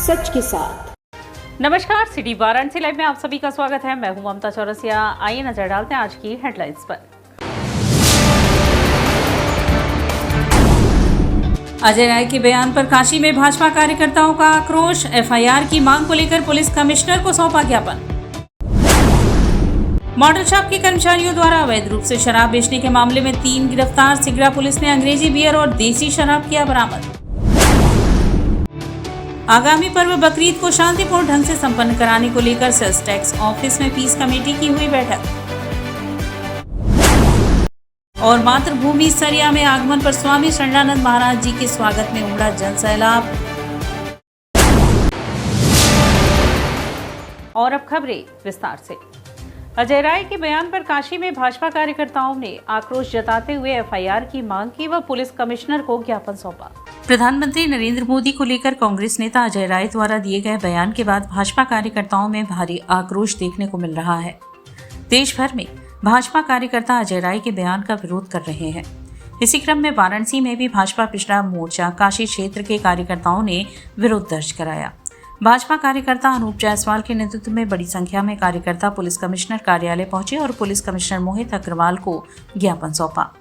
सच के साथ। नमस्कार, सिटी वाराणसी लाइव में आप सभी का स्वागत है। मैं हूं ममता चौरसिया। आइए नजर डालते हैं आज की हेडलाइंस पर। अजय राय के बयान पर काशी में भाजपा कार्यकर्ताओं का आक्रोश। एफआईआर की मांग को लेकर पुलिस कमिश्नर को सौंपा ज्ञापन। मॉडल शॉप के कर्मचारियों द्वारा अवैध रूप से शराब बेचने के मामले में 3 गिरफ्तार। सिगरा पुलिस ने अंग्रेजी बियर और देसी शराब किया बरामद। आगामी पर्व बकरीद को शांतिपूर्ण ढंग से संपन्न कराने को लेकर सेल्स टैक्स ऑफिस में पीस कमेटी की हुई बैठक। और मातृभूमि सरिया में आगमन पर स्वामी शरणानंद महाराज जी के स्वागत में उमड़ा जन सैलाब। और अब खबरें विस्तार से। अजय राय के बयान पर काशी में भाजपा कार्यकर्ताओं ने आक्रोश जताते हुए एफआईआर की मांग की व पुलिस कमिश्नर को ज्ञापन सौंपा। प्रधानमंत्री नरेंद्र मोदी को लेकर कांग्रेस नेता अजय राय द्वारा दिए गए बयान के बाद भाजपा कार्यकर्ताओं में भारी आक्रोश देखने को मिल रहा है। देश भर में भाजपा कार्यकर्ता अजय राय के बयान का विरोध कर रहे हैं। इसी क्रम में वाराणसी में भी भाजपा पिछड़ा मोर्चा काशी क्षेत्र के कार्यकर्ताओं ने विरोध दर्ज कराया। भाजपा कार्यकर्ता अनूप जायसवाल के नेतृत्व में बड़ी संख्या में कार्यकर्ता पुलिस कमिश्नर कार्यालय पहुंचे और पुलिस कमिश्नर मोहित अग्रवाल को ज्ञापन सौंपा।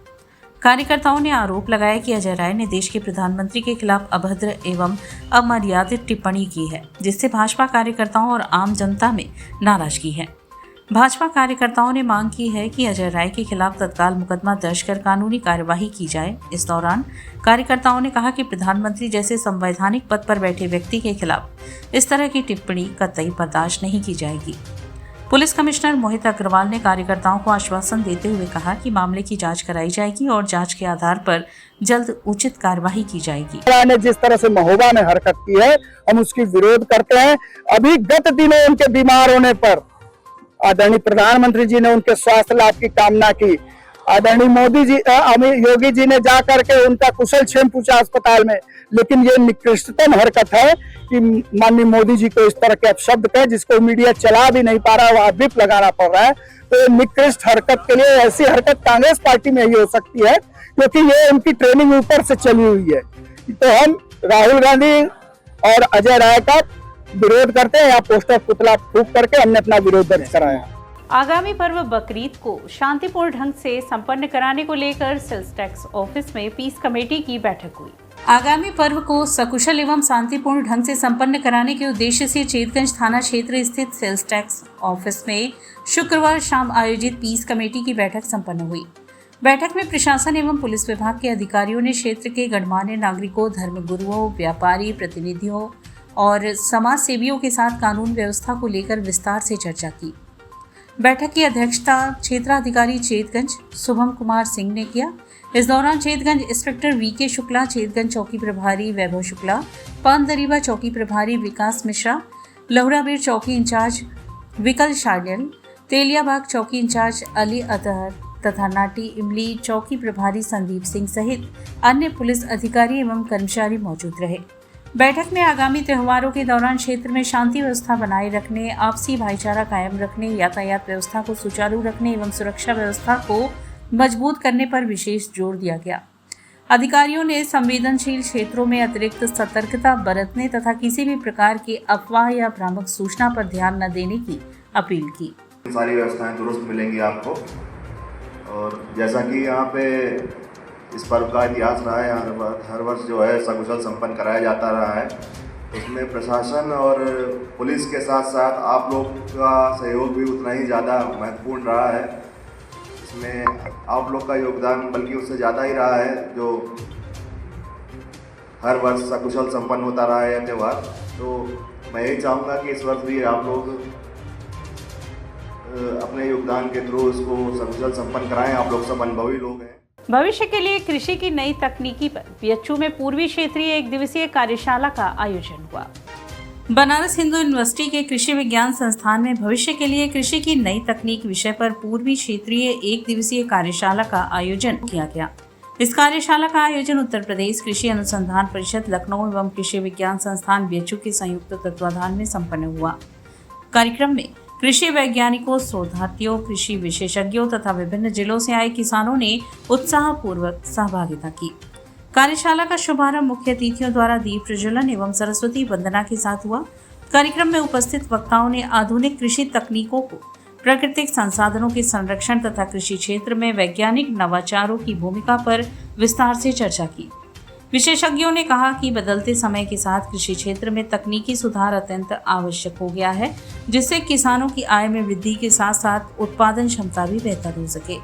कार्यकर्ताओं ने आरोप लगाया कि अजय राय ने देश के प्रधानमंत्री के खिलाफ अभद्र एवं अमर्यादित टिप्पणी की है, जिससे भाजपा कार्यकर्ताओं और आम जनता में नाराजगी है। भाजपा कार्यकर्ताओं ने मांग की है कि अजय राय के खिलाफ तत्काल मुकदमा दर्ज कर कानूनी कार्यवाही की जाए। इस दौरान कार्यकर्ताओं ने कहा कि प्रधानमंत्री जैसे संवैधानिक पद पर बैठे व्यक्ति के खिलाफ इस तरह की टिप्पणी कतई बर्दाश्त नहीं की जाएगी। पुलिस कमिश्नर मोहित अग्रवाल ने कार्यकर्ताओं को आश्वासन देते हुए कहा कि मामले की जांच कराई जाएगी और जांच के आधार पर जल्द उचित कार्यवाही की जाएगी। ने जिस तरह से महोबा में हरकत की है, हम उसकी विरोध करते हैं। अभी गत दिनों उनके बीमार होने पर आदरणीय प्रधानमंत्री जी ने उनके स्वास्थ्य लाभ की कामना की। आदरणीय मोदी जी योगी जी ने जा करके उनका कुशल क्षेम पूछा अस्पताल में। लेकिन ये निकृष्टतम हरकत है कि माननीय मोदी जी को इस तरह के अपशब्द कहे, जिसको मीडिया चला भी नहीं पा रहा, वह विप लगाना पड़ रहा है। तो ये निकृष्ट हरकत के लिए ऐसी हरकत कांग्रेस पार्टी में ही हो सकती है, क्योंकि ये उनकी ट्रेनिंग ऊपर से चली हुई है। तो हम राहुल गांधी और अजय राय का विरोध करते हैं। या पोस्टर पुतला फूंक करके हमने अपना विरोध दर्ज कराया। आगामी पर्व बकरीद को शांतिपूर्ण ढंग से संपन्न कराने को लेकर सेल्स टैक्स ऑफिस में पीस कमेटी की बैठक हुई। आगामी पर्व को सकुशल एवं शांतिपूर्ण ढंग से संपन्न कराने के उद्देश्य से चेतगंज थाना क्षेत्र स्थित सेल्स टैक्स ऑफिस में शुक्रवार शाम आयोजित पीस कमेटी की बैठक संपन्न हुई। बैठक में प्रशासन एवं पुलिस विभाग के अधिकारियों ने क्षेत्र के गणमान्य नागरिकों, धर्मगुरुओं, व्यापारी प्रतिनिधियों और समाज सेवियों के साथ कानून व्यवस्था को लेकर विस्तार से चर्चा की। बैठक की अध्यक्षता क्षेत्राधिकारी चेतगंज शुभम कुमार सिंह ने किया। इस दौरान चेतगंज इंस्पेक्टर वीके शुक्ला, चेतगंज चौकी प्रभारी वैभव शुक्ला, पानदरीबा चौकी प्रभारी विकास मिश्रा, लहुराबीर चौकी इंचार्ज विकल शार्डियल, तेलियाबाग चौकी इंचार्ज अली अतहर तथा नाटी इमली चौकी प्रभारी संदीप सिंह सहित अन्य पुलिस अधिकारी एवं कर्मचारी मौजूद रहे। बैठक में आगामी त्योहारों के दौरान क्षेत्र में शांति व्यवस्था बनाए रखने, आपसी भाईचारा कायम रखने, यातायात व्यवस्था को सुचारू रखने एवं सुरक्षा व्यवस्था को मजबूत करने पर विशेष जोर दिया गया। अधिकारियों ने संवेदनशील क्षेत्रों में अतिरिक्त सतर्कता बरतने तथा किसी भी प्रकार की अफवाह या भ्रामक सूचना पर ध्यान न देने की अपील की। सारी व्यवस्थाएं दुरुस्त मिलेंगी आपको। और जैसा कि यहाँ पे इस पर्व का इतिहास रहा है, हर वर्ष जो है सकुशल संपन्न कराया जाता रहा है। उसमें प्रशासन और पुलिस के साथ साथ आप लोग का सहयोग भी उतना ही ज़्यादा महत्वपूर्ण रहा है। इसमें आप लोग का योगदान बल्कि उससे ज़्यादा ही रहा है, जो हर वर्ष सकुशल संपन्न होता रहा है त्यौहार। तो मैं यही चाहूँगा कि इस वर्ष भी आप लोग अपने योगदान के थ्रू इसको सकुशल संपन्न कराएं। आप लोग सब अनुभवी लोग हैं। भविष्य के लिए कृषि की नई तकनीकी पर बीएचयू में पूर्वी क्षेत्रीय 1 दिवसीय कार्यशाला का आयोजन हुआ। बनारस हिंदू यूनिवर्सिटी के कृषि विज्ञान संस्थान में भविष्य के लिए कृषि की नई तकनीक विषय पर पूर्वी क्षेत्रीय 1 दिवसीय कार्यशाला का आयोजन किया गया। इस कार्यशाला का आयोजन उत्तर प्रदेश कृषि अनुसंधान परिषद लखनऊ एवं कृषि विज्ञान संस्थान बीएचयू के संयुक्त तत्वाधान में संपन्न हुआ। कार्यक्रम में कृषि वैज्ञानिकों, शोधार्थियों, कृषि विशेषज्ञों तथा विभिन्न जिलों से आए किसानों ने उत्साहपूर्वक सहभागिता की। कार्यशाला का शुभारंभ मुख्य अतिथियों द्वारा दीप प्रज्वलन एवं सरस्वती वंदना के साथ हुआ। कार्यक्रम में उपस्थित वक्ताओं ने आधुनिक कृषि तकनीकों को, प्राकृतिक संसाधनों के संरक्षण तथा कृषि क्षेत्र में वैज्ञानिक नवाचारों की भूमिका पर विस्तार से चर्चा की। विशेषज्ञों ने कहा कि बदलते समय के साथ कृषि क्षेत्र में तकनीकी सुधार अत्यंत आवश्यक हो गया है, जिससे किसानों की आय में वृद्धि के साथ साथ उत्पादन क्षमता भी बेहतर हो सके।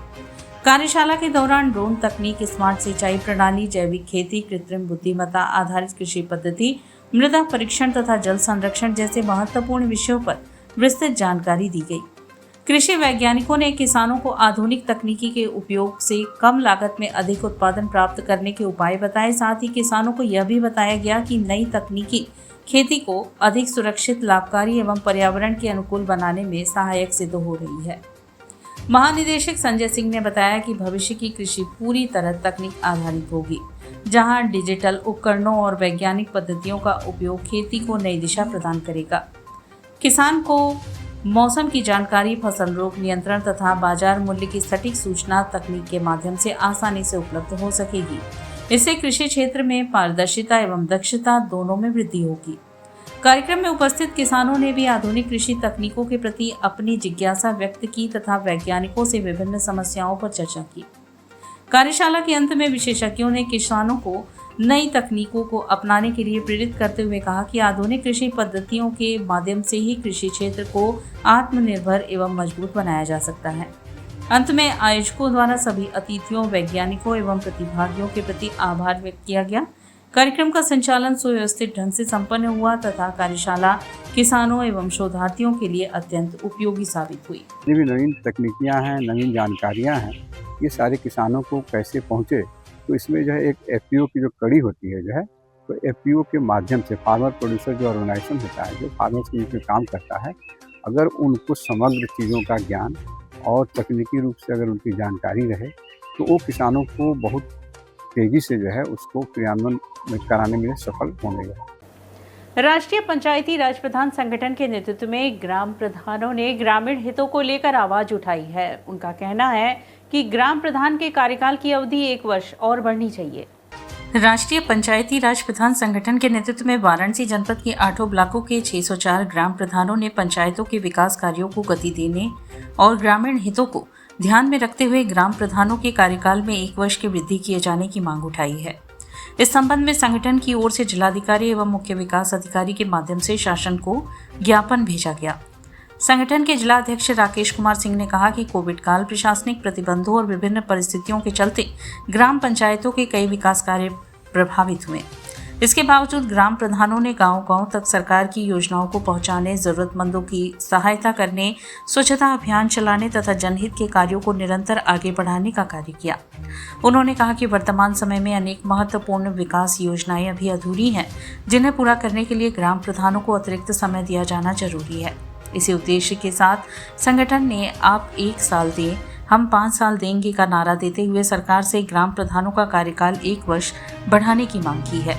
कार्यशाला के दौरान ड्रोन तकनीक, स्मार्ट सिंचाई प्रणाली, जैविक खेती, कृत्रिम बुद्धिमत्ता आधारित कृषि पद्धति, मृदा परीक्षण तथा जल संरक्षण जैसे महत्वपूर्ण विषयों पर विस्तृत जानकारी दी गई। कृषि वैज्ञानिकों ने किसानों को आधुनिक तकनीकी के उपयोग से कम लागत में अधिक उत्पादन प्राप्त करने के उपाय बताए। साथ ही किसानों को यह भी बताया गया कि नई तकनीकी खेती को अधिक सुरक्षित, लाभकारी एवं पर्यावरण के अनुकूल बनाने में सहायक सिद्ध हो रही है। महानिदेशक संजय सिंह ने बताया कि भविष्य की कृषि पूरी तरह तकनीक आधारित होगी, जहां डिजिटल उपकरणों और वैज्ञानिक पद्धतियों का उपयोग खेती को नई दिशा प्रदान करेगा। किसान को मौसम की जानकारी, फसल रोग नियंत्रण तथा बाजार मूल्य की सटीक सूचना तकनीक के माध्यम से आसानी से उपलब्ध हो सकेगी। इससे कृषि क्षेत्र में पारदर्शिता एवं दक्षता दोनों में वृद्धि होगी। कार्यक्रम में उपस्थित किसानों ने भी आधुनिक कृषि तकनीकों के प्रति अपनी जिज्ञासा व्यक्त की तथा वैज्ञानिकों से विभिन्न समस्याओं पर चर्चा की। कार्यशाला के अंत में विशेषज्ञों ने किसानों को नई तकनीकों को अपनाने के लिए प्रेरित करते हुए कहा कि आधुनिक कृषि पद्धतियों के माध्यम से ही कृषि क्षेत्र को आत्मनिर्भर एवं मजबूत बनाया जा सकता है। अंत में आयोजकों द्वारा सभी अतिथियों, वैज्ञानिकों एवं प्रतिभागियों के प्रति आभार व्यक्त किया गया। कार्यक्रम का संचालन सुव्यवस्थित ढंग से संपन्न हुआ तथा कार्यशाला किसानों एवं शोधार्थियों के लिए अत्यंत उपयोगी साबित हुई। नवीन तकनीकियाँ हैं, नवीन जानकारियाँ हैं, ये सारे किसानों को कैसे पहुँचे, तो इसमें जो है एक एफपीओ की जो कड़ी होती है तो एफपीओ के माध्यम से फार्मर प्रोड्यूसर जो ऑर्गेनाइजेशन होता है, जो फार्मर्स के लिए काम करता है, अगर उनको समग्र चीज़ों का ज्ञान और तकनीकी रूप से अगर उनकी जानकारी रहे तो वो किसानों को बहुत तेज़ी से जो है उसको क्रियान्वयन कराने में सफल होंगे। राष्ट्रीय पंचायती राज प्रधान संगठन के नेतृत्व में ग्राम प्रधानों ने ग्रामीण हितों को लेकर आवाज उठाई है। उनका कहना है कि ग्राम प्रधान के कार्यकाल की अवधि 1 वर्ष और बढ़नी चाहिए। राष्ट्रीय पंचायती राज प्रधान संगठन के नेतृत्व में वाराणसी जनपद के 8 ब्लॉकों के 604 ग्राम प्रधानों ने पंचायतों के विकास कार्यों को गति देने और ग्रामीण हितों को ध्यान में रखते हुए ग्राम प्रधानों के कार्यकाल में 1 वर्ष की वृद्धि किए जाने की मांग उठाई है। इस संबंध में संगठन की ओर से जिलाधिकारी एवं मुख्य विकास अधिकारी के माध्यम से शासन को ज्ञापन भेजा गया। संगठन के जिला अध्यक्ष राकेश कुमार सिंह ने कहा कि कोविड काल, प्रशासनिक प्रतिबंधों और विभिन्न परिस्थितियों के चलते ग्राम पंचायतों के कई विकास कार्य प्रभावित हुए। इसके बावजूद ग्राम प्रधानों ने गांव-गांव तक सरकार की योजनाओं को पहुंचाने, जरूरतमंदों की सहायता करने, स्वच्छता अभियान चलाने तथा जनहित के कार्यों को निरंतर आगे बढ़ाने का कार्य किया। उन्होंने कहा कि वर्तमान समय में अनेक महत्वपूर्ण विकास योजनाएं अभी अधूरी हैं, जिन्हें पूरा करने के लिए ग्राम प्रधानों को अतिरिक्त समय दिया जाना जरूरी है। इसी उद्देश्य के साथ संगठन ने आप 1 साल दें, हम 5 साल देंगे का नारा देते हुए सरकार से ग्राम प्रधानों का कार्यकाल 1 वर्ष बढ़ाने की मांग की है।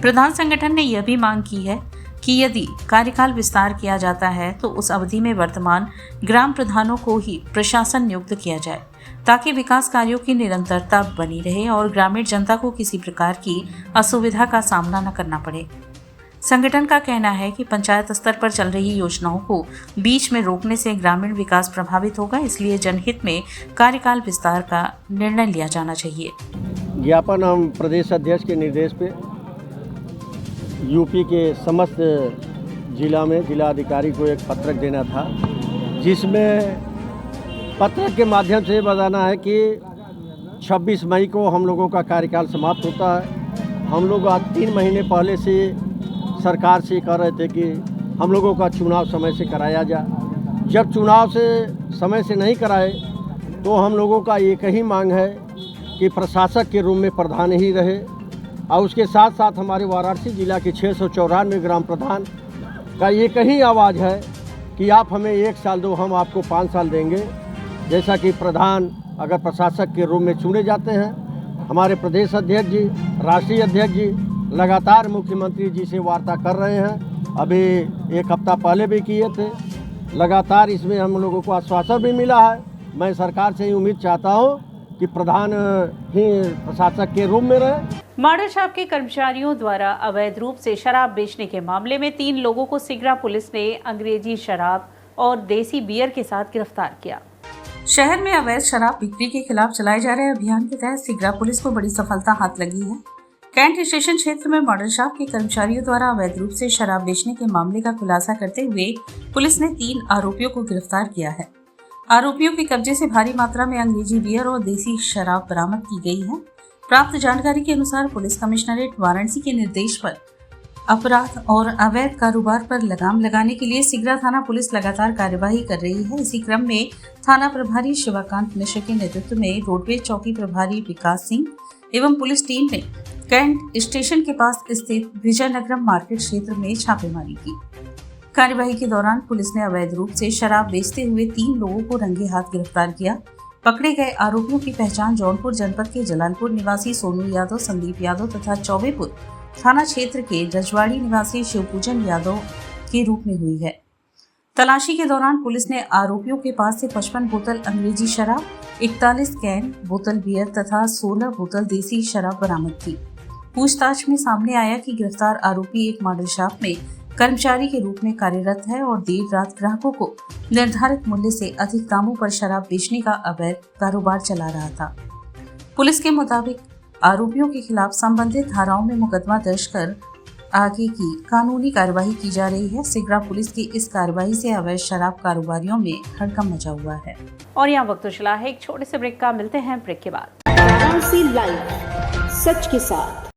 प्रधान संगठन ने यह भी मांग की है कि यदि कार्यकाल विस्तार किया जाता है तो उस अवधि में वर्तमान ग्राम प्रधानों को ही प्रशासन नियुक्त किया जाए, ताकि विकास कार्यों की निरंतरता बनी रहे और ग्रामीण जनता को किसी प्रकार की असुविधा का सामना न करना पड़े। संगठन का कहना है कि पंचायत स्तर पर चल रही योजनाओं को बीच में रोकने से ग्रामीण विकास प्रभावित होगा, इसलिए जनहित में कार्यकाल विस्तार का निर्णय लिया जाना चाहिए। ज्ञापन हम प्रदेश अध्यक्ष के निर्देश पे यूपी के समस्त जिला में जिलाधिकारी को एक पत्रक देना था, जिसमें पत्रक के माध्यम से बताना है कि 26 मई को हम लोगों का कार्यकाल समाप्त होता है। हम लोग आज 3 महीने पहले से सरकार से कह रहे थे कि हम लोगों का चुनाव समय से कराया जाए। जब चुनाव से समय से नहीं कराए तो हम लोगों का एक ही मांग है कि प्रशासक के रूप में प्रधान ही रहे, और उसके साथ साथ हमारे वाराणसी जिला के 694 ग्राम प्रधान का एक ही आवाज़ है कि आप हमें 1 साल दो, हम आपको 5 साल देंगे। जैसा कि प्रधान अगर प्रशासक के रूप में चुने जाते हैं, हमारे प्रदेश अध्यक्ष जी, राष्ट्रीय अध्यक्ष जी लगातार मुख्यमंत्री जी से वार्ता कर रहे हैं। अभी 1 हफ्ता पहले भी किए थे। लगातार इसमें हम लोगों को आश्वासन भी मिला है। मैं सरकार से ही उम्मीद चाहता हूं कि प्रधान ही प्रशासक के रूप में रहे। मॉडल शॉप के कर्मचारियों द्वारा अवैध रूप से शराब बेचने के मामले में 3 लोगों को सिगरा पुलिस ने अंग्रेजी शराब और देसी बियर के साथ गिरफ्तार किया। शहर में अवैध शराब बिक्री के खिलाफ चलाए जा रहे अभियान के तहत सिगरा पुलिस को बड़ी सफलता हाथ लगी है। कैंट स्टेशन क्षेत्र में मॉडल शॉप के कर्मचारियों द्वारा अवैध रूप से शराब बेचने के मामले का खुलासा करते हुए पुलिस ने 3 आरोपियों को गिरफ्तार किया है। आरोपियों के कब्जे से भारी मात्रा में अंग्रेजी बियर और देसी शराब बरामद की गई है। प्राप्त जानकारी के अनुसार पुलिस कमिश्नरेट वाराणसी के निर्देश पर अपराध और अवैध कारोबार पर लगाम लगाने के लिए सिगरा थाना पुलिस लगातार कार्यवाही कर रही है। इसी क्रम में थाना प्रभारी शिवाकांत मिश्र के नेतृत्व में रोडवेज चौकी प्रभारी विकास सिंह एवं पुलिस टीम ने कैंट स्टेशन के पास स्थित विजयनगरम मार्केट क्षेत्र में छापेमारी की। कार्यवाही के दौरान पुलिस ने अवैध रूप से शराब बेचते हुए 3 लोगों को रंगे हाथ गिरफ्तार किया। पकड़े गए आरोपियों की पहचान जौनपुर जनपद के जलालपुर निवासी सोनू यादव, संदीप यादव तथा चौबेपुर थाना क्षेत्र के रजवाड़ी निवासी शिवपूजन यादव के रूप में हुई है। तलाशी के दौरान पुलिस ने आरोपियों के पास से 55 बोतल अंग्रेजी शराब, 41 कैन बोतल बियर तथा 16 बोतल देसी शराब बरामद की। पूछताछ में सामने आया कि गिरफ्तार आरोपी एक मॉडल शॉप में कर्मचारी के रूप में कार्यरत है और देर रात ग्राहकों को निर्धारित मूल्य से अधिक दामों पर शराब बेचने का अवैध कारोबार चला रहा था। पुलिस के मुताबिक आरोपियों के खिलाफ संबंधित धाराओं में मुकदमा दर्ज कर आगे की कानूनी कार्यवाही की जा रही है। सिगरा पुलिस की इस कार्यवाही से अवैध शराब कारोबारियों में हड़कंप मचा हुआ है। और यहाँ वक्त तो चला है एक छोटे से ब्रेक का, मिलते हैं ब्रेक के बाद। वाराणसी लाइव, सच के साथ।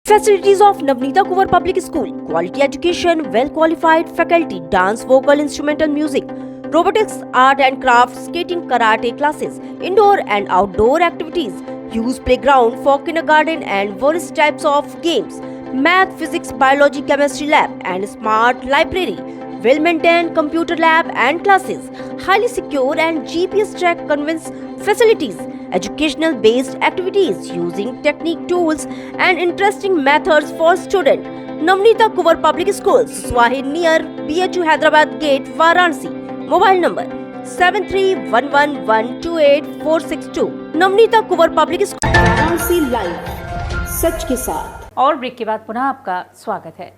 Facilities of Navneeta Kuvar Public School, quality education, well qualified faculty, dance, vocal, instrumental music, robotics, art and crafts, skating, karate classes, indoor and outdoor activities, use playground for kindergarten and various types of games, math, physics, biology, chemistry lab and smart library, well maintained computer lab and classes, highly secure and GPS track conveyance facilities, educational based activities using technique tools and interesting methods for students. Navneeta Kuvar Public Schools, Swahi near BHU Hyderabad Gate, Varanasi. Mobile number 7311128462. Navneeta Kuvar Public School. Varanasi live, सच के साथ। और break के बाद पुनः आपका स्वागत है।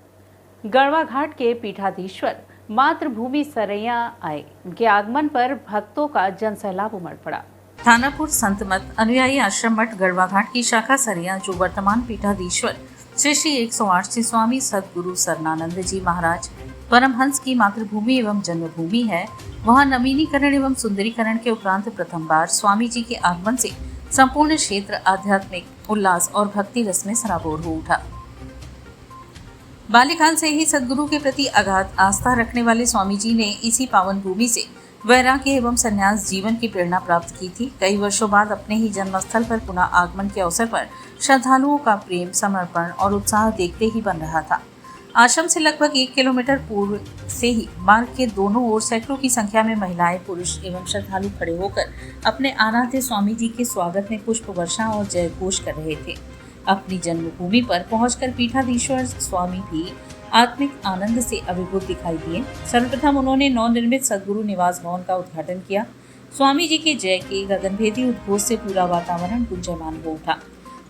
गढ़वा घाट के पीठाधीश्वर मातृभूमि सरैया आए। उनके आगमन पर भक्तों का जनसैलाब उमड़ पड़ा। थानापुर संत मत अनुयायी आश्रम मठ गढ़वा घाट की शाखा सरैया, जो वर्तमान पीठाधीश्वर श्री श्री 108 श्री स्वामी सदगुरु सरनानंद जी महाराज परमहंस की मातृभूमि एवं जन्मभूमि है, वहां नवीनीकरण एवं सुंदरीकरण के उपरांत प्रथम बार स्वामी जी के आगमन से संपूर्ण क्षेत्र आध्यात्मिक उल्लास और भक्ति रस में सराबोर हो उठा। बाल्यकाल से ही सदगुरु के प्रति अगाध आस्था रखने वाले स्वामी जी ने इसी पावन भूमि से वैराग्य एवं संन्यास जीवन की प्रेरणा प्राप्त की थी। कई वर्षों बाद अपने ही जन्मस्थल पर पुनः आगमन के अवसर पर श्रद्धालुओं का प्रेम, समर्पण और उत्साह देखते ही बन रहा था। आश्रम से लगभग 1 किलोमीटर पूर्व से ही मार्ग के दोनों ओर सैकड़ों की संख्या में महिलाएं, पुरुष एवं श्रद्धालु खड़े होकर अपने आराध्य स्वामी जी के स्वागत में पुष्प वर्षा और जय घोष कर रहे थे। अपनी जन्मभूमि पर पहुंचकर पीठाधीश्वर स्वामी भी आत्मिक आनंद से अभिभूत दिखाई दिए। सर्वप्रथम उन्होंने नवनिर्मित सदगुरु निवास भवन का उद्घाटन किया। स्वामी जी के जय के गगनभेदी उद्घोष से पूरा वातावरण गुंजयमान हो उठा।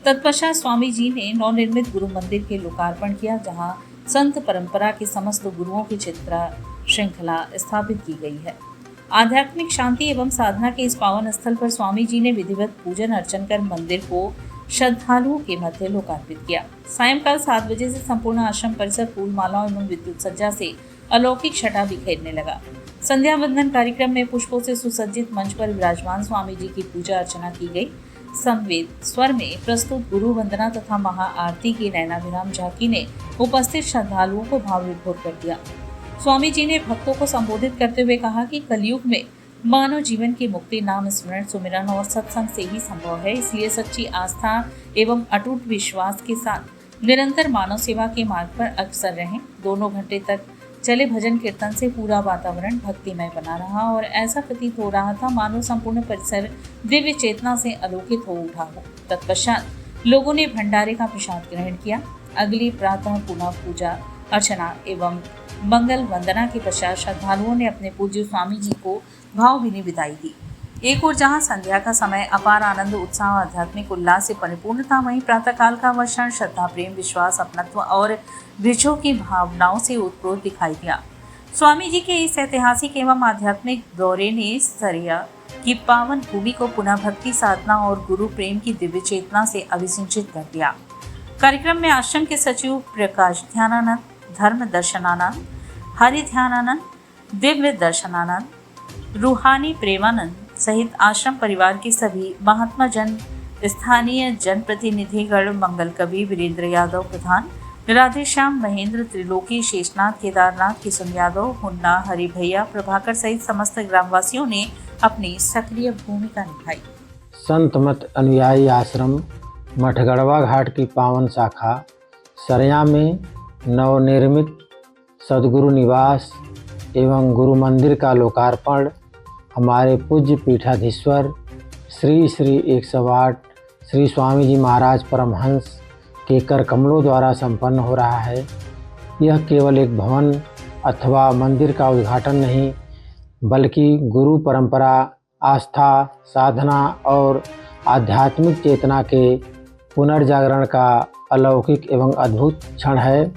तत्पश्चात स्वामी जी ने नवनिर्मित गुरु मंदिर के लोकार्पण किया, जहां संत परंपरा के समस्त गुरुओं की चित्रा श्रृंखला स्थापित की गई है। आध्यात्मिक शांति एवं साधना के इस पावन स्थल पर स्वामी जी ने विधिवत पूजन अर्चन कर मंदिर को श्रद्धालुओं के मध्य लोकार्पित किया। सायंकाल 7 बजे से संपूर्ण आश्रम परिसर फूल मालाओं एवं विद्युत सज्जा से अलौकिक छटा बिखेरने लगा। संध्या वंदन कार्यक्रम में पुष्पों से सुसज्जित मंच पर विराजमान स्वामी जी की पूजा अर्चना की गई। संवेद स्वर में प्रस्तुत गुरु वंदना तथा महाआरती की नैनाभिराम झांकी ने उपस्थित श्रद्धालुओं को भाव विभोर कर दिया। स्वामी जी ने भक्तों को संबोधित करते हुए कहा कि कलयुग में मानव जीवन की मुक्ति नाम स्मरण, सुमिरन और सत्संग से ही संभव है। इसलिए सच्ची आस्था एवं अटूट विश्वास के साथ निरंतर मानव सेवा के मार्ग पर अग्रसर रहें। 2 घंटे तक चले भजन कीर्तन से पूरा वातावरण भक्तिमय बना रहा और ऐसा प्रतीत हो रहा था मानो संपूर्ण परिसर दिव्य चेतना से आलोकित हो उठा हो। तत्पश्चात लोगों ने भंडारे का प्रसाद ग्रहण किया। अगली प्रातः पुनः पूजा अर्चना एवं मंगल वंदना के पश्चात श्रद्धालुओं ने अपने पूज्य स्वामी जी को भावभीनी विदाई दी। एक ओर जहां संध्या का समय अपार आनंद, उत्साह, आध्यात्मिक उल्लास से परिपूर्ण था, वहीं प्रातःकाल का वह क्षण श्रद्धा, प्रेम, विश्वास, अपनत्व और वृक्षों की भावनाओं से उत्प्रोत दिखाई दिया। स्वामी जी के इस ऐतिहासिक एवं आध्यात्मिक दौरे ने सरिया की पावन भूमि को पुनः भक्ति साधना और गुरु प्रेम की दिव्य चेतना से अभिसिंचित कर दिया। कार्यक्रम में आश्रम के सचिव प्रकाश ध्यानानंद, धर्म दर्शनानंद, हरि ध्यानानंद, दिव्य दर्शनानंद, रूहानी प्रेमानंद सहित आश्रम परिवार के सभी महात्मा जन, स्थानीय जनप्रतिनिधिगण, मंगल कवि वीरेंद्र यादव प्रधान, राधेश्याम, महेंद्र, त्रिलोकी, शेषनाथ, केदारनाथ, किशन यादव, मुन्ना, हरि भैया, प्रभाकर सहित समस्त ग्रामवासियों ने अपनी सक्रिय भूमिका निभाई। संत मत अनुयायी आश्रम मठगढ़वा घाट की पावन शाखा सरिया में नवनिर्मित सदगुरु निवास एवं गुरु मंदिर का लोकार्पण हमारे पूज्य पीठाधीश्वर श्री श्री 108 श्री स्वामी जी महाराज परमहंस के कर कमलों द्वारा संपन्न हो रहा है। यह केवल एक भवन अथवा मंदिर का उद्घाटन नहीं, बल्कि गुरु परंपरा, आस्था, साधना और आध्यात्मिक चेतना के पुनर्जागरण का अलौकिक एवं अद्भुत क्षण है।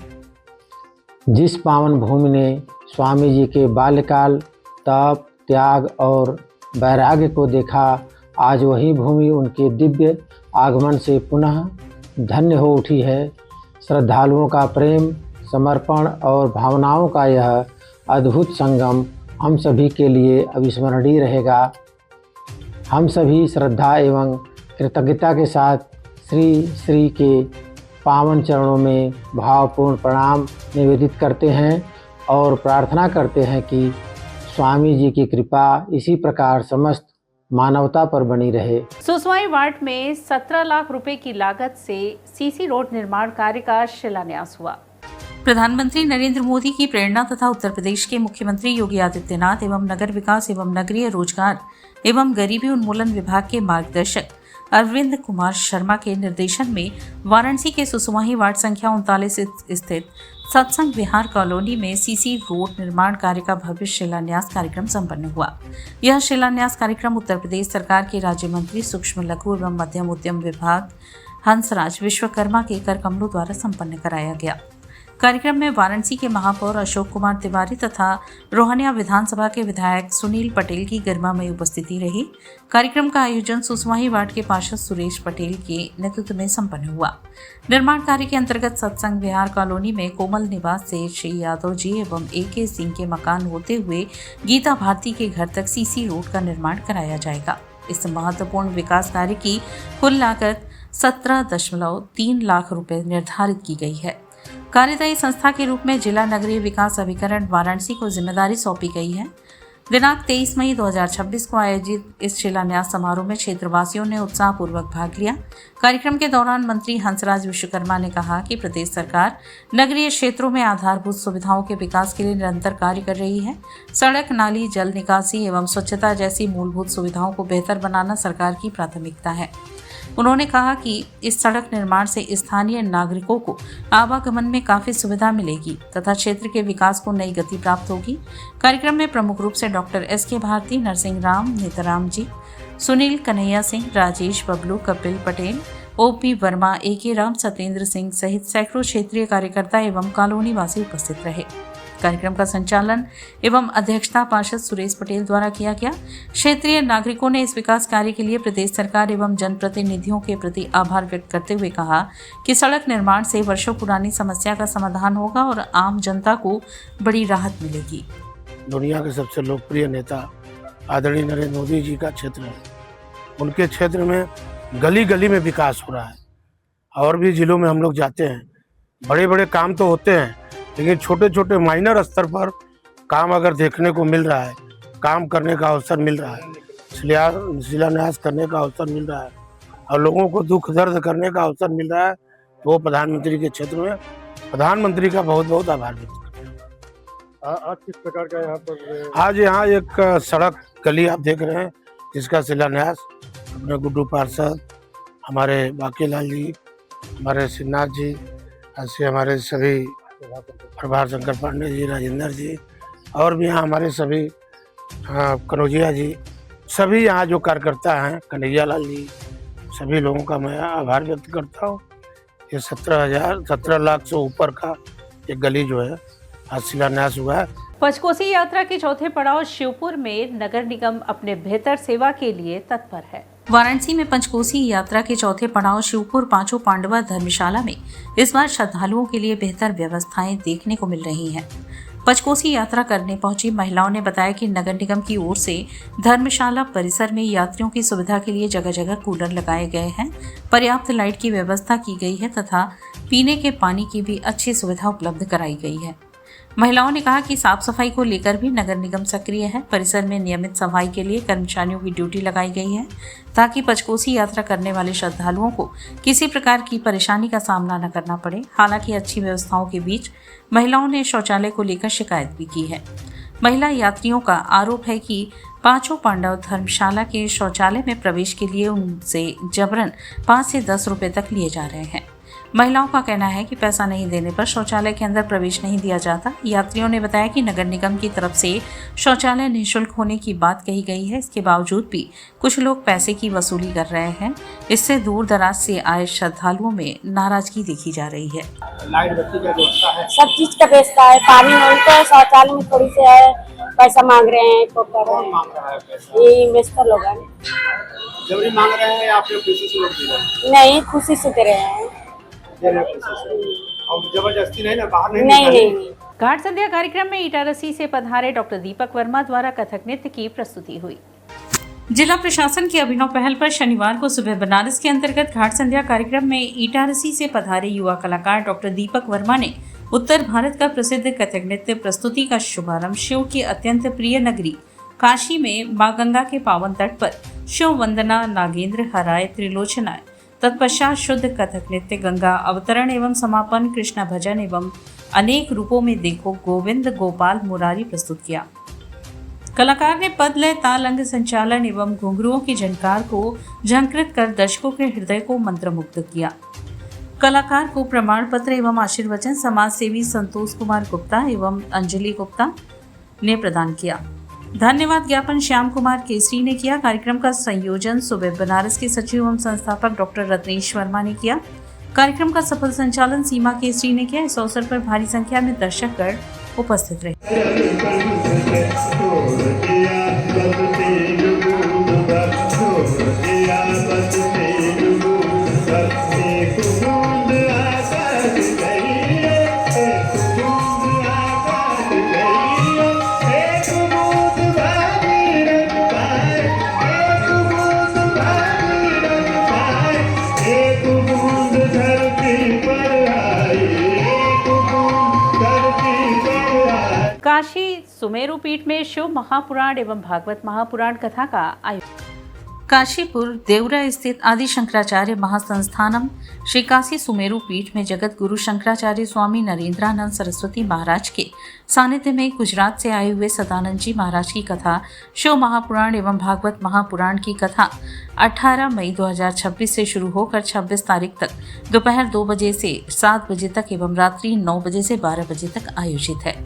जिस पावन भूमि ने स्वामी जी के बाल्यकाल, तप, त्याग और वैराग्य को देखा, आज वही भूमि उनके दिव्य आगमन से पुनः धन्य हो उठी है। श्रद्धालुओं का प्रेम, समर्पण और भावनाओं का यह अद्भुत संगम हम सभी के लिए अविस्मरणीय रहेगा। हम सभी श्रद्धा एवं कृतज्ञता के साथ श्री श्री के पावन चरणों में भावपूर्ण प्रणाम निवेदित करते हैं और प्रार्थना करते हैं कि स्वामी जी की कृपा इसी प्रकार समस्त मानवता पर बनी रहे। सुसवाई वार्ड में 17 लाख रुपए की लागत से सीसी रोड निर्माण कार्य का शिलान्यास हुआ। प्रधानमंत्री नरेंद्र मोदी की प्रेरणा तथा उत्तर प्रदेश के मुख्यमंत्री योगी आदित्यनाथ एवं नगर विकास एवं नगरीय रोजगार एवं गरीबी उन्मूलन विभाग के मार्गदर्शक अरविंद कुमार शर्मा के निर्देशन में वाराणसी के सुसवाही वार्ड संख्या 39 स्थित सत्संग विहार कॉलोनी में सीसी रोड निर्माण कार्य का भव्य शिलान्यास कार्यक्रम संपन्न हुआ। यह शिलान्यास कार्यक्रम उत्तर प्रदेश सरकार के राज्य मंत्री सूक्ष्म लघु एवं मध्यम उद्यम विभाग हंसराज विश्वकर्मा के कर कमलों द्वारा संपन्न कराया गया। कार्यक्रम में वाराणसी के महापौर अशोक कुमार तिवारी तथा रोहनिया विधानसभा के विधायक सुनील पटेल की गरिमामयी उपस्थिति रही। कार्यक्रम का आयोजन सुसवाही वार्ड के पार्षद सुरेश पटेल के नेतृत्व में संपन्न हुआ। निर्माण कार्य के अंतर्गत सत्संग विहार कॉलोनी में कोमल निवास से श्री यादव जी एवं AK सिंह के मकान होते हुए गीता भारती के घर तक सीसी रोड का निर्माण कराया जाएगा। इस महत्वपूर्ण विकास कार्य की कुल लागत 17.3 लाख रुपए निर्धारित की गई है। कार्यदायी संस्था के रूप में जिला नगरीय विकास अभिकरण वाराणसी को जिम्मेदारी सौंपी गई है। दिनांक 23 मई 2026 को आयोजित इस शिलान्यास समारोह में क्षेत्रवासियों ने उत्साहपूर्वक भाग लिया। कार्यक्रम के दौरान मंत्री हंसराज विश्वकर्मा ने कहा कि प्रदेश सरकार नगरीय क्षेत्रों में आधारभूत सुविधाओं के विकास के लिए निरंतर कार्य कर रही है। सड़क, नाली, जल निकासी एवं स्वच्छता जैसी मूलभूत सुविधाओं को बेहतर बनाना सरकार की प्राथमिकता है। उन्होंने कहा कि इस सड़क निर्माण से स्थानीय नागरिकों को आवागमन में काफी सुविधा मिलेगी तथा क्षेत्र के विकास को नई गति प्राप्त होगी। कार्यक्रम में प्रमुख रूप से डॉक्टर SK भारती, नरसिंह राम, नेताराम जी, सुनील कन्हैया सिंह, राजेश, बबलू, कपिल पटेल, OP वर्मा, AK राम, सत्येंद्र सिंह सहित सैकड़ों क्षेत्रीय कार्यकर्ता एवं कॉलोनी वासी उपस्थित रहे। कार्यक्रम का संचालन एवं अध्यक्षता पार्षद सुरेश पटेल द्वारा किया गया। क्षेत्रीय नागरिकों ने इस विकास कार्य के लिए प्रदेश सरकार एवं जनप्रतिनिधियों के प्रति आभार व्यक्त करते हुए कहा कि सड़क निर्माण से वर्षों पुरानी समस्या का समाधान होगा और आम जनता को बड़ी राहत मिलेगी। दुनिया के सबसे लोकप्रिय नेता आदरणीय नरेंद्र मोदी जी का क्षेत्र है। उनके क्षेत्र में गली गली में विकास हो रहा है। और भी जिलों में हम लोग जाते हैं, बड़े बड़े काम तो होते हैं, लेकिन छोटे छोटे माइनर स्तर पर काम अगर देखने को मिल रहा है काम करने का अवसर मिल रहा है, शिलान्यास करने का अवसर मिल रहा है और लोगों को दुख दर्द करने का अवसर मिल रहा है, तो वो प्रधानमंत्री के क्षेत्र में प्रधानमंत्री का बहुत बहुत आभार व्यक्त करते हैं। आज किस प्रकार का यहाँ पर आज यहाँ एक सड़क गली आप देख रहे हैं जिसका शिलान्यास अपने गुड्डू पार्षद, हमारे बाकीलाल जी, हमारे सिन्हा जी, ऐसे हमारे सभी प्रभार शंकर पांडे जी, राजेंद्र जी और भी यहाँ हमारे सभी कनौजिया जी, सभी यहाँ जो कार्यकर्ता हैं, कन्हैया लाल जी, सभी लोगों का मैं आभार व्यक्त करता हूँ। ये 17 लाख से ऊपर का एक गली जो है आज शिलान्यास हुआ है। पंचकोसी यात्रा के चौथे पड़ाव शिवपुर में नगर निगम अपने बेहतर सेवा के लिए तत्पर है। वाराणसी में पंचकोसी यात्रा के चौथे पड़ाव शिवपुर पांचों पांडवा धर्मशाला में इस बार श्रद्धालुओं के लिए बेहतर व्यवस्थाएं देखने को मिल रही हैं। पंचकोसी यात्रा करने पहुंची महिलाओं ने बताया कि नगर निगम की ओर से धर्मशाला परिसर में यात्रियों की सुविधा के लिए जगह जगह कूलर लगाए गए हैं, पर्याप्त लाइट की व्यवस्था की गई है तथा पीने के पानी की भी अच्छी सुविधा उपलब्ध कराई गई है। महिलाओं ने कहा कि साफ सफाई को लेकर भी नगर निगम सक्रिय है। परिसर में नियमित सफाई के लिए कर्मचारियों की ड्यूटी लगाई गई है ताकि पंचकोसी यात्रा करने वाले श्रद्धालुओं को किसी प्रकार की परेशानी का सामना न करना पड़े। हालांकि अच्छी व्यवस्थाओं के बीच महिलाओं ने शौचालय को लेकर शिकायत भी की है। महिला यात्रियों का आरोप है कि पांचों पांडव धर्मशाला के शौचालय में प्रवेश के लिए उनसे जबरन 5 से 10 रुपए तक लिए जा रहे हैं। महिलाओं का कहना है कि पैसा नहीं देने पर शौचालय के अंदर प्रवेश नहीं दिया जाता। यात्रियों ने बताया कि नगर निगम की तरफ से शौचालय निःशुल्क होने की बात कही गई है, इसके बावजूद भी कुछ लोग पैसे की वसूली कर रहे हैं। इससे दूर दराज से आए श्रद्धालुओं में नाराजगी देखी जा रही है। लाइट बत्ती का व्यवस्था है, सब चीज का व्यवस्था है, पानी मिलता है, शौचालय में थोड़ी से है, पैसा मांग रहे हैं, तो कौन मांग रहा है पैसा? ये इन्वेस्टर लोग हैं। जबरी मांग रहे हैं या आप लोग खुशी से लोग दे रहे हैं? नहीं, खुशी से दे रहे हैं। और जबरदस्ती नहीं ना, बाहर नहीं। घाट संध्या कार्यक्रम में इटारसी से पधारे डॉक्टर दीपक वर्मा द्वारा कथक नृत्य की प्रस्तुति हुई। जिला प्रशासन की अभिनव पहल पर शनिवार को सुबह बनारस के अंतर्गत घाट संध्या कार्यक्रम में इटारसी से पधारे युवा कलाकार डॉक्टर दीपक वर्मा ने उत्तर भारत का प्रसिद्ध कथक नृत्य प्रस्तुति का शुभारंभ शिव की अत्यंत प्रिय नगरी काशी में मां गंगा के पावन तट पर शिव वंदना, नागेंद्र हराय, त्रिलोचनाय, तत्पश्चात शुद्ध कथक नृत्य, गंगा अवतरण एवं समापन, कृष्ण भजन एवं अनेक रूपों में देखो गोविंद गोपाल मुरारी प्रस्तुत किया। कलाकार ने पद, लय, ताल, अंग संचालन एवं घुंघरुओं की झनकार को झंकृत कर दर्शकों के हृदय को मंत्रमुग्ध किया। कलाकार को प्रमाण पत्र एवं आशीर्वचन समाज सेवी संतोष कुमार गुप्ता एवं अंजलि गुप्ता ने प्रदान किया। धन्यवाद ज्ञापन श्याम कुमार केसरी ने किया। कार्यक्रम का संयोजन सुबह बनारस के सचिव एवं संस्थापक डॉक्टर रत्नेश वर्मा ने किया। कार्यक्रम का सफल संचालन सीमा केसरी ने किया। इस अवसर पर भारी संख्या में दर्शकगण उपस्थित रहे। काशी सुमेरु पीठ में शिव महापुराण एवं भागवत महापुराण कथा का आयोजन। काशीपुर देवरा स्थित आदि शंकराचार्य महासंस्थानम श्री काशी सुमेरु पीठ में जगत गुरु शंकराचार्य स्वामी नरेंद्रानंद सरस्वती महाराज के सानिध्य में गुजरात से आए हुए सदानंद जी महाराज की कथा शिव महापुराण एवं भागवत महापुराण की कथा 18 मई 2026 से शुरू होकर 26 तारीख तक दोपहर 2 बजे से 7 बजे तक एवं रात्रि 9 बजे से 12 बजे तक आयोजित है।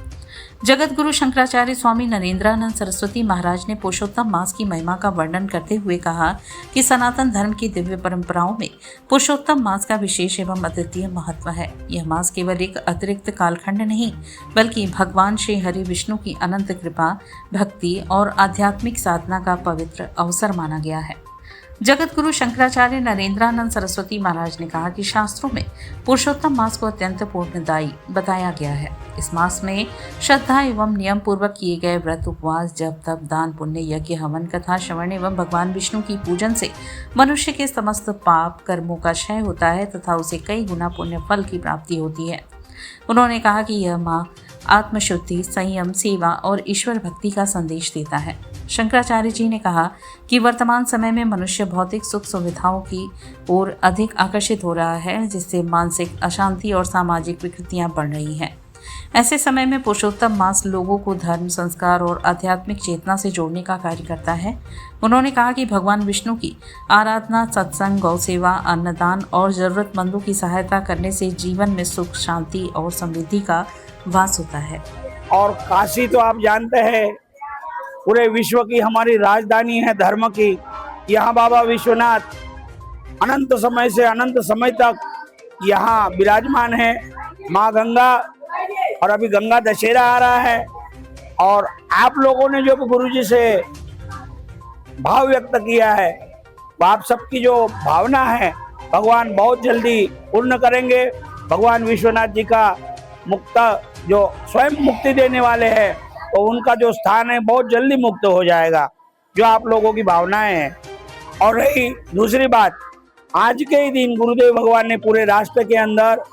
जगत गुरु शंकराचार्य स्वामी नरेंद्रानंद सरस्वती महाराज ने पुरुषोत्तम मास की महिमा का वर्णन करते हुए कहा कि सनातन धर्म की दिव्य परंपराओं में पुरुषोत्तम मास का विशेष एवं अद्वितीय महत्व है। यह मास केवल एक अतिरिक्त कालखंड नहीं बल्कि भगवान श्री हरि विष्णु की अनंत कृपा, भक्ति और आध्यात्मिक साधना का पवित्र अवसर माना गया है। जगत गुरु शंकराचार्य नरेंद्रानंद सरस्वती महाराज ने कहा कि शास्त्रों में पुरुषोत्तम मास को अत्यंत पुण्यदायी बताया गया है। इस मास में श्रद्धा एवं नियम पूर्वक किए गए व्रत, उपवास, जप, तप, दान, पुण्य, यज्ञ, हवन, कथा श्रवण एवं भगवान विष्णु की पूजन से मनुष्य के समस्त पाप कर्मों का क्षय होता है तथा उसे कई गुना पुण्य फल की प्राप्ति होती है। उन्होंने कहा कि यह माह आत्मशुद्धि, संयम, सेवा और ईश्वर भक्ति का संदेश देता है। शंकराचार्य जी ने कहा कि वर्तमान समय में मनुष्य भौतिक सुख सुविधाओं की ओर अधिक आकर्षित हो रहा है, जिससे मानसिक अशांति और सामाजिक विकृतियां बढ़ रही हैं। ऐसे समय में पुरुषोत्तम मास लोगों को धर्म, संस्कार और आध्यात्मिक चेतना से जोड़ने का कार्य करता है। उन्होंने कहा कि भगवान विष्णु की आराधना, सत्संग, गौ सेवा, अन्नदान और जरूरतमंदों की सहायता करने से जीवन में सुख, शांति और समृद्धि का वास होता है। और काशी तो आप जानते हैं पूरे विश्व की हमारी राजधानी है धर्म की। यहाँ बाबा विश्वनाथ अनंत समय से अनंत समय तक यहाँ विराजमान है। माँ गंगा, और अभी गंगा दशहरा आ रहा है, और आप लोगों ने जो गुरुजी से भाव व्यक्त किया है, वो आप सबकी जो भावना है भगवान बहुत जल्दी पूर्ण करेंगे। भगवान विश्वनाथ जी का मुक्त जो स्वयं मुक्ति देने वाले हैं, तो उनका जो स्थान है बहुत जल्दी मुक्त हो जाएगा, जो आप लोगों की भावनाएं हैं। और रही दूसरी बात, आज के ही दिन गुरुदेव भगवान ने पूरे राष्ट्र के अंदर,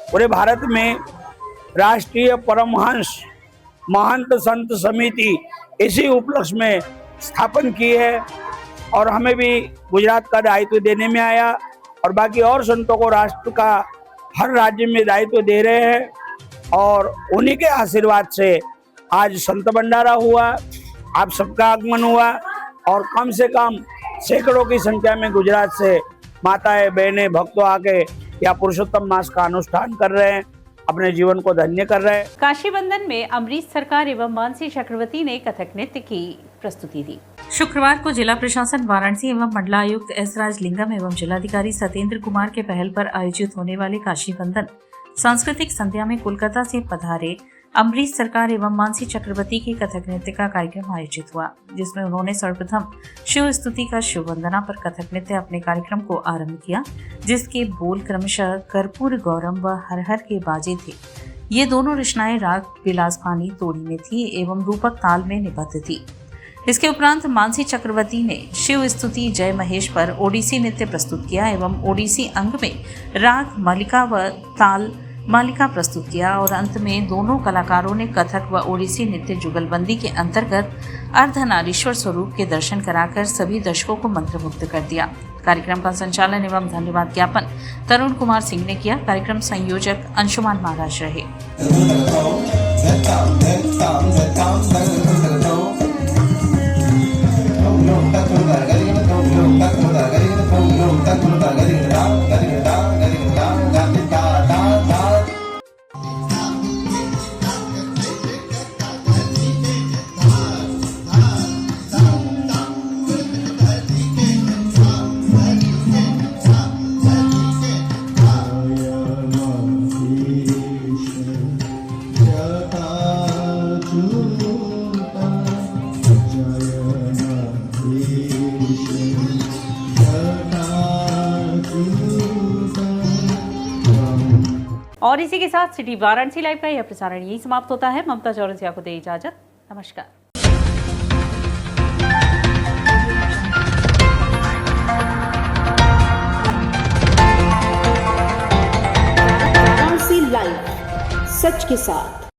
पूरे भारत में राष्ट्रीय परमहंस महंत संत समिति इसी उपलक्ष्य में स्थापन की है, और हमें भी गुजरात का दायित्व देने में आया, और बाकी और संतों को राष्ट्र का हर राज्य में दायित्व दे रहे हैं। और उन्हीं के आशीर्वाद से आज संत भंडारा हुआ, आप सबका आगमन हुआ, और कम से कम सैकड़ों की संख्या में गुजरात से माताएं, बहनें, भक्तों आके या पुरुषोत्तम मास का अनुष्ठान कर रहे हैं, अपने जीवन को धन्य कर रहे हैं। काशी बंधन में अमरीश सरकार एवं मानसी चक्रवर्ती ने कथक नृत्य की प्रस्तुति दी। शुक्रवार को जिला प्रशासन वाराणसी एवं मंडलायुक्त एस राजलिंगम एवं जिलाधिकारी सत्येंद्र कुमार के पहल पर आयोजित होने वाले काशी बंधन सांस्कृतिक संध्या में कोलकाता से पधारे अमरीश सरकार एवं मानसी चक्रवर्ती के कथक नृत्य का कार्यक्रम आयोजित हुआ, जिसमें उन्होंने सर्वप्रथम शिव स्तुति का शिव वंदना पर कथक नृत्य अपने कार्यक्रम को आरंभ किया, जिसके बोल क्रमशः कर्पूर गौरम व हर हर के बाजे थे। ये दोनों रचनाएं राग विलासपानी तोड़ी में थी एवं रूपक ताल में निबद्ध थी। इसके उपरांत मानसी चक्रवर्ती ने शिव स्तुति जय महेश पर ओडिसी नृत्य प्रस्तुत किया एवं ओडिसी अंग में राग मालिका व ताल मालिका प्रस्तुत किया, और अंत में दोनों कलाकारों ने कथक व ओडिसी नृत्य जुगलबंदी के अंतर्गत अर्धनारीश्वर स्वरूप के दर्शन कराकर सभी दर्शकों को मंत्रमुग्ध कर दिया। कार्यक्रम का संचालन एवं धन्यवाद ज्ञापन तरुण कुमार सिंह ने किया। कार्यक्रम संयोजक अंशुमान महाराज रहे। और इसी के साथ सिटी वाराणसी लाइव का यह प्रसारण यही समाप्त होता है। ममता चौरसिया को दे इजाजत। नमस्कार। वाराणसी लाइव, सच के साथ।